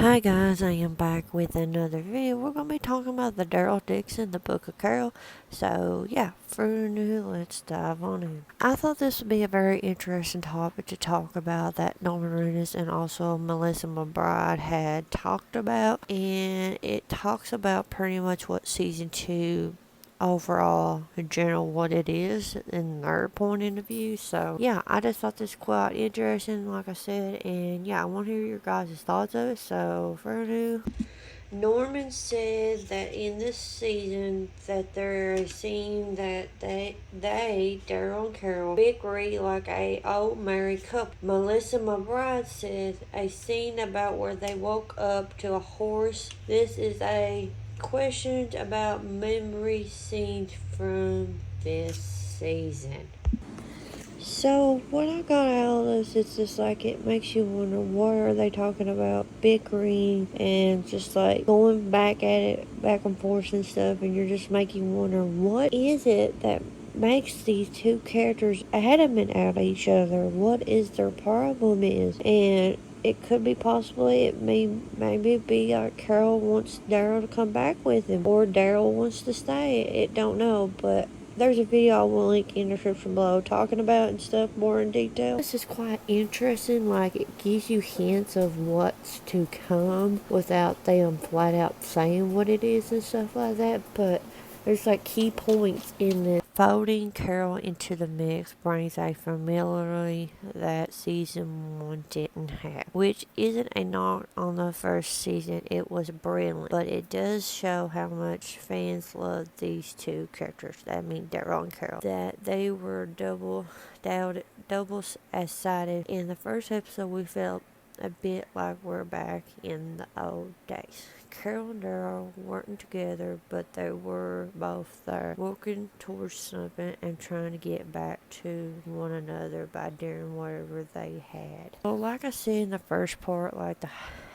Hi guys, I am back with another video. We're going to be talking about the Daryl Dixon, the Book of Carol. So yeah, for new, let's dive on in. I thought this would be a very interesting topic to talk about that Norman Reedus and also Melissa McBride had talked about. And it talks about pretty much what season 2 overall in general what it is in their point of view. So yeah, I just thought this quite interesting, like I said, and yeah, I want to hear your guys' thoughts of it. So for new, Norman said that in this season that they're a scene that they Daryl and Carol, bickering like a old married couple. Melissa McBride said a scene about where they woke up to a horse. This is a questions about memory scenes from this season. So what I got out of this, it's just like it makes you wonder what are they talking about, bickering and just like going back at it, back and forth and stuff, and you're just making you wonder what is it that makes these two characters adamant at each other. What is their problem is, and it could be possibly it may maybe be like Carol wants Daryl to come back with him, or Daryl wants to stay. It don't know, but there's a video I will link in the description below talking about and stuff more in detail. This is quite interesting, like it gives you hints of what's to come without them flat out saying what it is and stuff like that, but there's like key points in this. Folding Carol into the mix brings a familiarity that season 1 didn't have, which isn't a knock on the first season. It was brilliant, but it does show how much fans love these two characters. I mean, Daryl and Carol. That they were double as sided. In the first episode, we felt a bit like we're back in the old days. Carol and Daryl weren't together, but they were both there, working towards something and trying to get back to one another by doing whatever they had. So like I said in the first part,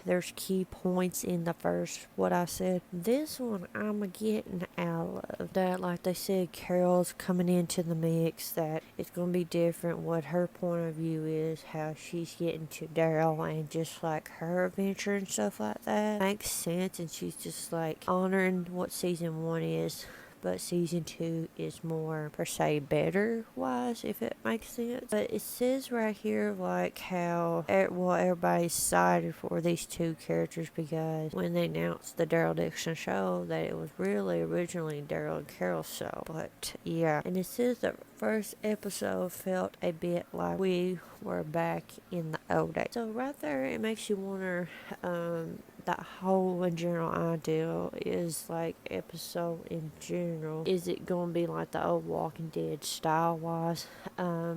there's key points in the first, what I said. This one I'm getting out of that, like they said, Carol's coming into the mix, that it's going to be different what her point of view is, how she's getting to Daryl, and just like her adventure and stuff like that makes sense, and she's just like honoring what season 1 is, but season 2 is more per se better wise, if it makes sense. But it says right here like how everybody's excited for these two characters, because when they announced the Daryl Dixon show, that it was really originally Daryl and Carol's show. But yeah, and it says the first episode felt a bit like we were back in the old days. So right there, it makes you wonder, that whole in general idea is like episode in general, is it gonna be like the old Walking Dead style wise,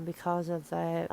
because of that,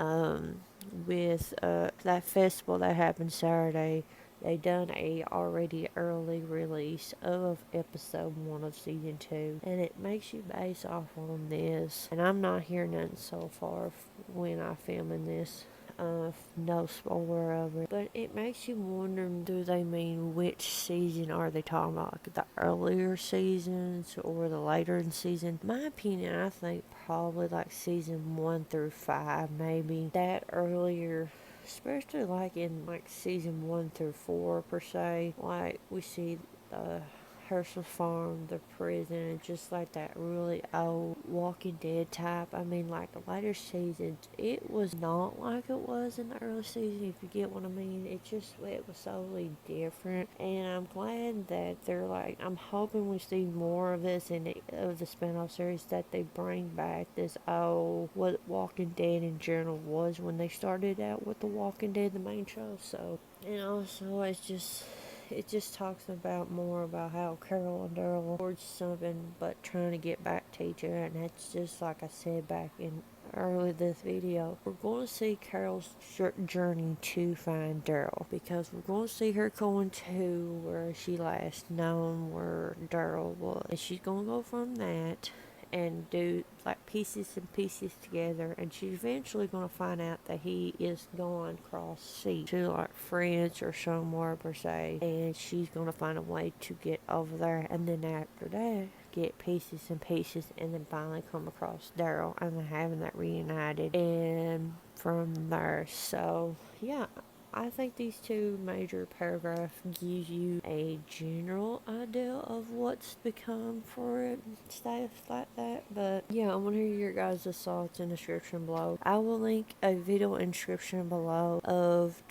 with that festival that happened Saturday, they done a already early release of episode 1 of season 2, and it makes you base off on this, and I'm not hearing nothing so far when I filming this, no spoiler of it, but it makes you wonder, do they mean which season are they talking about, like the earlier seasons or the later in season? In my opinion, I think probably like season 1 through 5, maybe that earlier, especially like in like season 1 through 4 per se, like we see the Herschel Farm, the prison, and just like that really old Walking Dead type. I mean, like the later seasons, it was not like it was in the early season, if you get what I mean. It was totally different, and I'm glad that they're like, I'm hoping we see more of this of the spinoff series, that they bring back this old, what Walking Dead in general was when they started out with the Walking Dead, the main show. So, and also it just talks about more about how Carol and Daryl towards something but trying to get back to each other, and that's just like I said back in early this video. We're going to see Carol's journey to find Daryl, because we're going to see her going to where she last known where Daryl was, and she's going to go from that and do like pieces and pieces together, and she's eventually going to find out that he is going across sea to like France or somewhere per se, and she's going to find a way to get over there, and then after that get pieces and pieces, and then finally come across Daryl and having that reunited, and from there. So yeah, I think these two major paragraphs gives you a general idea of what's become for it, stuff like that. But yeah, I want to hear your guys' thoughts in the description below. I will link a video inscription below of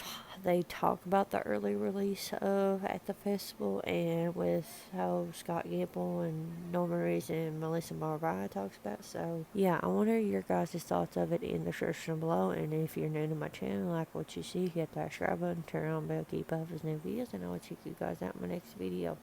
they talk about the early release of at the festival, and with how Scott Gimple and Norman Reedus and Melissa Marvai talks about. So yeah, I want to hear your guys' thoughts of it in the description below. And if you're new to my channel, like what you see, hit that subscribe button, turn on bell, keep up with new videos, and I'll check you guys out in my next video.